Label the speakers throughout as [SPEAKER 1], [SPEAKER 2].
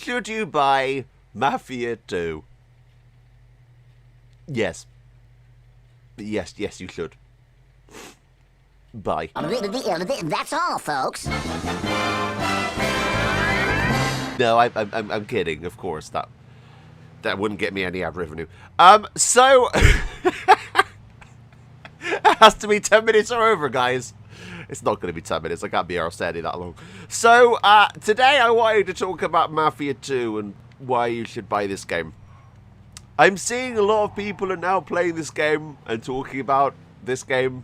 [SPEAKER 1] Should you buy Mafia 2? Yes. Yes, you should. Bye.
[SPEAKER 2] That's all, folks.
[SPEAKER 1] No, I'm kidding. Of course, that wouldn't get me any ad revenue. So it has to be 10 minutes or over, guys. It's not going to be 10 minutes. I can't be arsed standing that long. So today I wanted to talk about Mafia 2 and why you should buy this game. I'm seeing a lot of people are now playing this game and talking about this game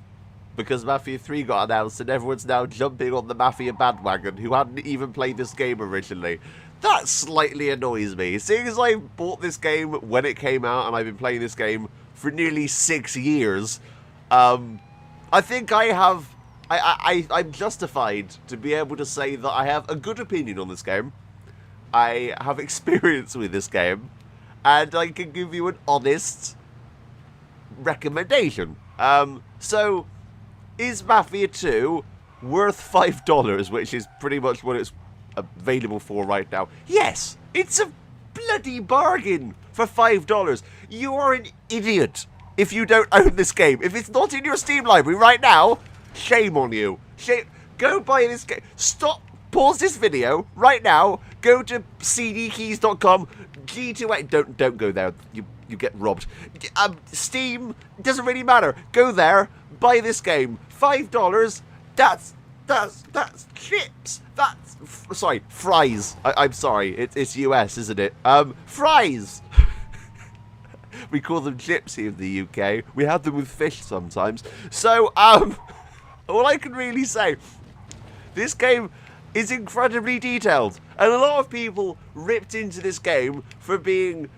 [SPEAKER 1] because Mafia 3 got announced and everyone's now jumping on the Mafia bandwagon who hadn't even played this game originally. That slightly annoys me. Seeing as I bought this game when it came out and I've been playing this game for nearly 6 years, I think I'm justified to be able to say that I have a good opinion on this game. I have experience with this game, and I can give you an honest recommendation. So, is Mafia 2 worth $5, which is pretty much what it's available for right now? Yes, it's a bloody bargain for $5. You are an idiot if you don't own this game. If it's not in your Steam library right now, shame on you. Shame. Go buy this game. Stop. Pause this video right now. Go to cdkeys.com. G2A. Don't go there. You get robbed. Steam. Doesn't really matter. Go there. Buy this game. $5. That's chips. Sorry, fries. I'm sorry. It's US, isn't it? Fries. We call them chips here in the UK. We have them with fish sometimes. So, all I can really say, this game is incredibly detailed. And a lot of people ripped into this game for being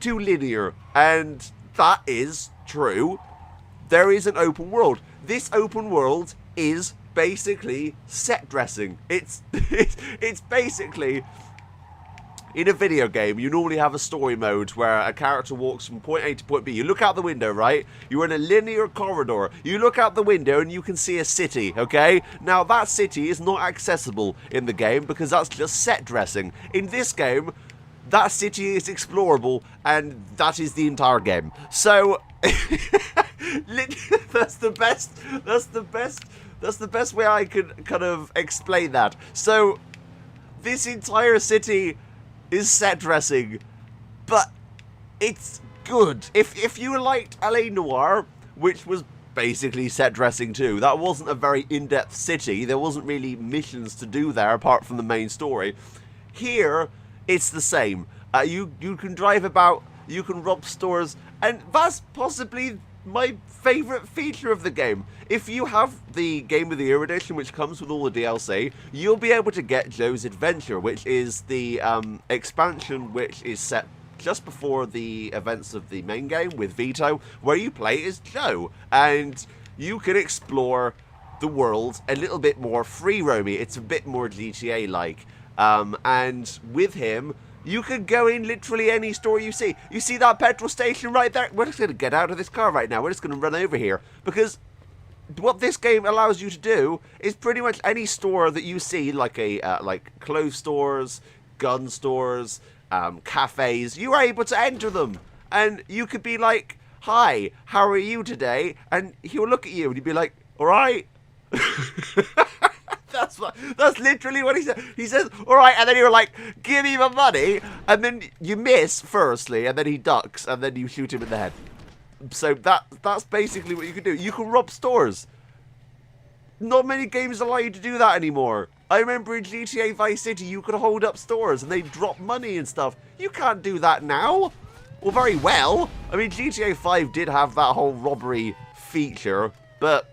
[SPEAKER 1] too linear. And that is true. There is an open world. This open world is basically set dressing. It's basically, in a video game, you normally have a story mode where a character walks from point A to point B. You look out the window, right? You're in a linear corridor. You look out the window and you can see a city, okay? Now, that city is not accessible in the game because that's just set dressing. In this game, that city is explorable and that is the entire game. So, that's the best way I could kind of explain that. So, this entire city is set dressing, but it's good. If you liked LA Noire, which was basically set dressing too, that wasn't a very in-depth city. There wasn't really missions to do there apart from the main story. Here, it's the same. You can drive about, you can rob stores, and that's possibly my favourite feature of the game. If you have the Game of the Year edition, which comes with all the DLC, you'll be able to get Joe's Adventure, which is the expansion which is set just before the events of the main game with Vito, where you play as Joe, and you can explore the world a little bit more free-roamy. It's a bit more GTA-like, and with him, you can go in literally any store you see. You see that petrol station right there? We're just going to get out of this car right now. We're just going to run over here. Because what this game allows you to do is pretty much any store that you see, like like clothes stores, gun stores, cafes, you are able to enter them. And you could be like, "Hi, how are you today?" And he'll look at you and he'd be like, "All right." That's literally what he said. He says, "All right," and then you're like, "Give me my money," and then you miss firstly, and then he ducks, and then you shoot him in the head. So that's basically what you can do. You can rob stores. Not many games allow you to do that anymore. I remember in GTA Vice City, you could hold up stores and they drop money and stuff. You can't do that now. Well, very well. I mean, GTA 5 did have that whole robbery feature, but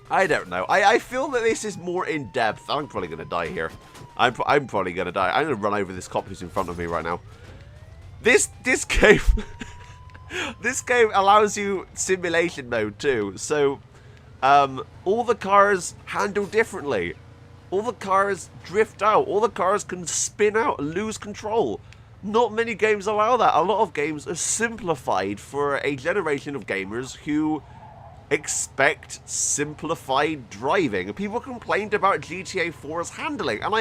[SPEAKER 1] I don't know. I feel that this is more in depth. I'm probably going to die here. I'm probably going to die. I'm going to run over this cop who's in front of me right now. This game, this game allows you simulation mode too. So, all the cars handle differently. All the cars drift out. All the cars can spin out and lose control. Not many games allow that. A lot of games are simplified for a generation of gamers who expect simplified driving. People complained about GTA 4's handling, and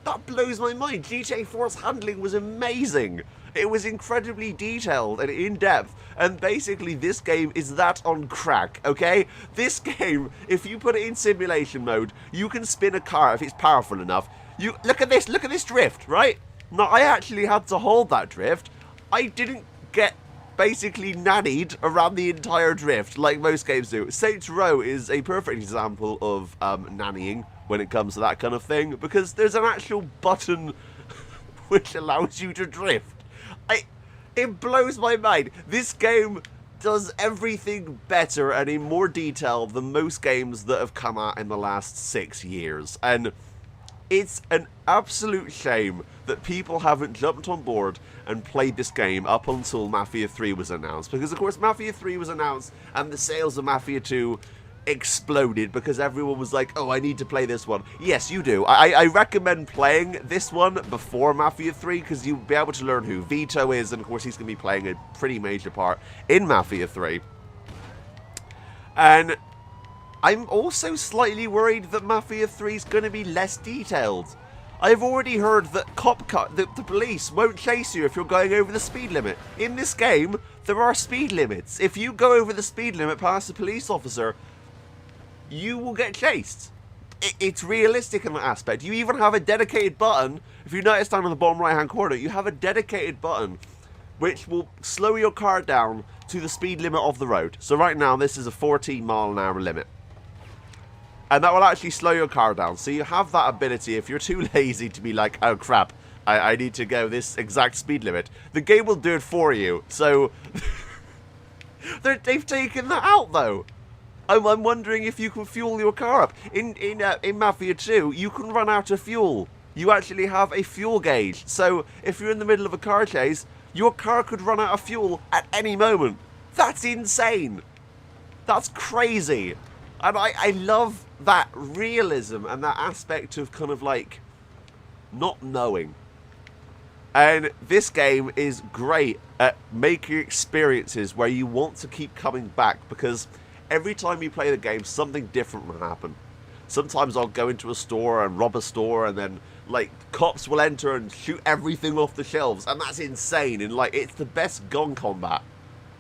[SPEAKER 1] That blows my mind. GTA 4's handling was amazing. It was incredibly detailed and in-depth, and basically this game is that on crack, okay? This game, if you put it in simulation mode, you can spin a car if it's powerful enough. You look at this drift, right? Now, I actually had to hold that drift. I didn't get basically nannied around the entire drift like most games do. Saints Row is a perfect example of nannying when it comes to that kind of thing, because there's an actual button which allows you to drift. It blows my mind. This game does everything better and in more detail than most games that have come out in the last 6 years. And it's an absolute shame that people haven't jumped on board and played this game up until Mafia 3 was announced. Because, of course, Mafia 3 was announced and the sales of Mafia 2 exploded because everyone was like, oh, I need to play this one. Yes, you do. I recommend playing this one before Mafia 3 because you'll be able to learn who Vito is, and of course he's going to be playing a pretty major part in Mafia 3. And I'm also slightly worried that Mafia 3 is going to be less detailed. I've already heard that the police won't chase you if you're going over the speed limit. In this game, there are speed limits. If you go over the speed limit past a police officer, you will get chased. It's realistic in that aspect. You even have a dedicated button. If you notice down in the bottom right hand corner, you have a dedicated button which will slow your car down to the speed limit of the road. So right now this is a 14-mile-an-hour limit, and that will actually slow your car down. So you have that ability if you're too lazy to be like, oh crap, I need to go this exact speed limit. The game will do it for you. So they've taken that out though. I'm wondering if you can fuel your car up. In Mafia 2, you can run out of fuel. You actually have a fuel gauge. So if you're in the middle of a car chase, your car could run out of fuel at any moment. That's insane. That's crazy. And I love that realism and that aspect of kind of like not knowing. And this game is great at making experiences where you want to keep coming back, because every time you play the game, something different will happen. Sometimes I'll go into a store and rob a store, and then, like, cops will enter and shoot everything off the shelves, and that's insane. And, like, it's the best gun combat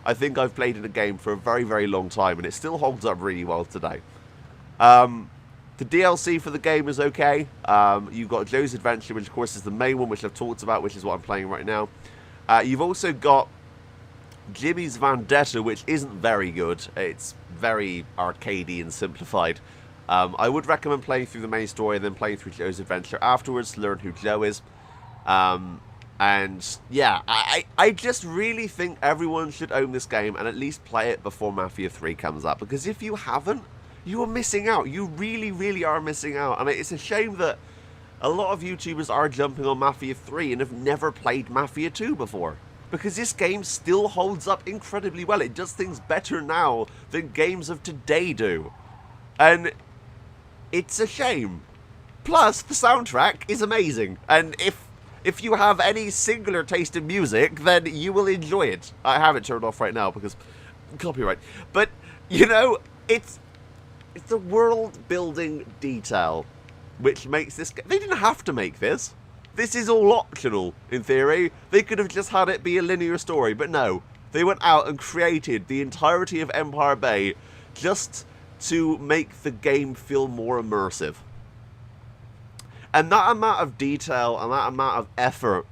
[SPEAKER 1] I think I've played in a game for a very, very long time, and it still holds up really well today. The DLC for the game is okay. You've got Joe's Adventure, which, of course, is the main one, which I've talked about, which is what I'm playing right now. You've also got Jimmy's Vendetta, which isn't very good. It's very arcadey and simplified. I would recommend playing through the main story and then playing through Joe's Adventure afterwards to learn who Joe is. And yeah, I just really think everyone should own this game and at least play it before Mafia 3 comes up. Because if you haven't, you are missing out. You really, really are missing out. And it's a shame that a lot of YouTubers are jumping on Mafia 3 and have never played Mafia 2 before. Because this game still holds up incredibly well. It does things better now than games of today do. And it's a shame. Plus, the soundtrack is amazing. And if you have any singular taste in music, then you will enjoy it. I have it turned off right now because copyright. But, you know, it's the world-building detail which makes this game. They didn't have to make this. This is all optional, in theory. They could have just had it be a linear story, but no. They went out and created the entirety of Empire Bay just to make the game feel more immersive. And that amount of detail and that amount of effort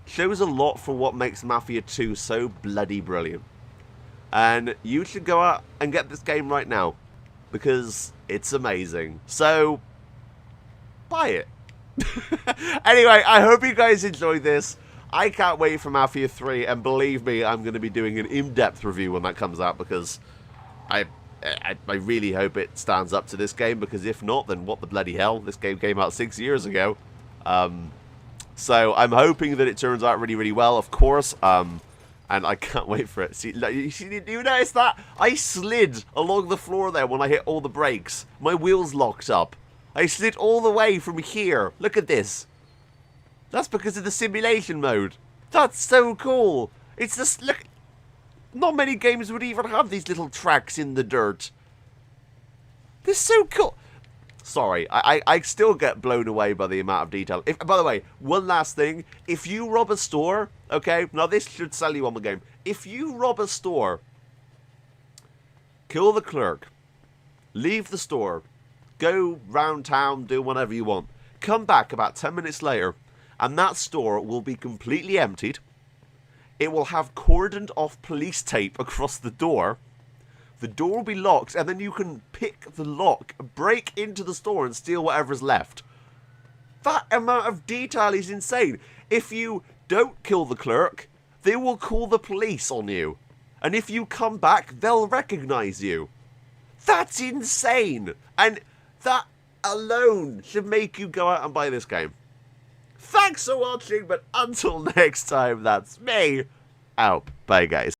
[SPEAKER 1] shows a lot for what makes Mafia 2 so bloody brilliant. And you should go out and get this game right now, because it's amazing. So, buy it. Anyway, I hope you guys enjoyed this. I can't wait for Mafia 3, and believe me, I'm going to be doing an in-depth review when that comes out, because I really hope it stands up to this game, because if not, then what the bloody hell? This game came out 6 years ago. So I'm hoping that it turns out really, really well, of course. And I can't wait for it. See, you notice that? I slid along the floor there when I hit all the brakes. My wheels locked up. I slid all the way from here. Look at this. That's because of the simulation mode. That's so cool. It's just, look. Not many games would even have these little tracks in the dirt. They're so cool. Sorry, I still get blown away by the amount of detail. By the way, one last thing. If you rob a store, okay, now this should sell you on the game. If you rob a store, kill the clerk, leave the store, go round town, do whatever you want, come back about 10 minutes later, and that store will be completely emptied. It will have cordoned off police tape across the door. The door will be locked, and then you can pick the lock, break into the store, and steal whatever's left. That amount of detail is insane. If you don't kill the clerk, they will call the police on you. And if you come back, they'll recognize you. That's insane. And that alone should make you go out and buy this game. Thanks for watching, but until next time, that's me. Out. Bye, guys.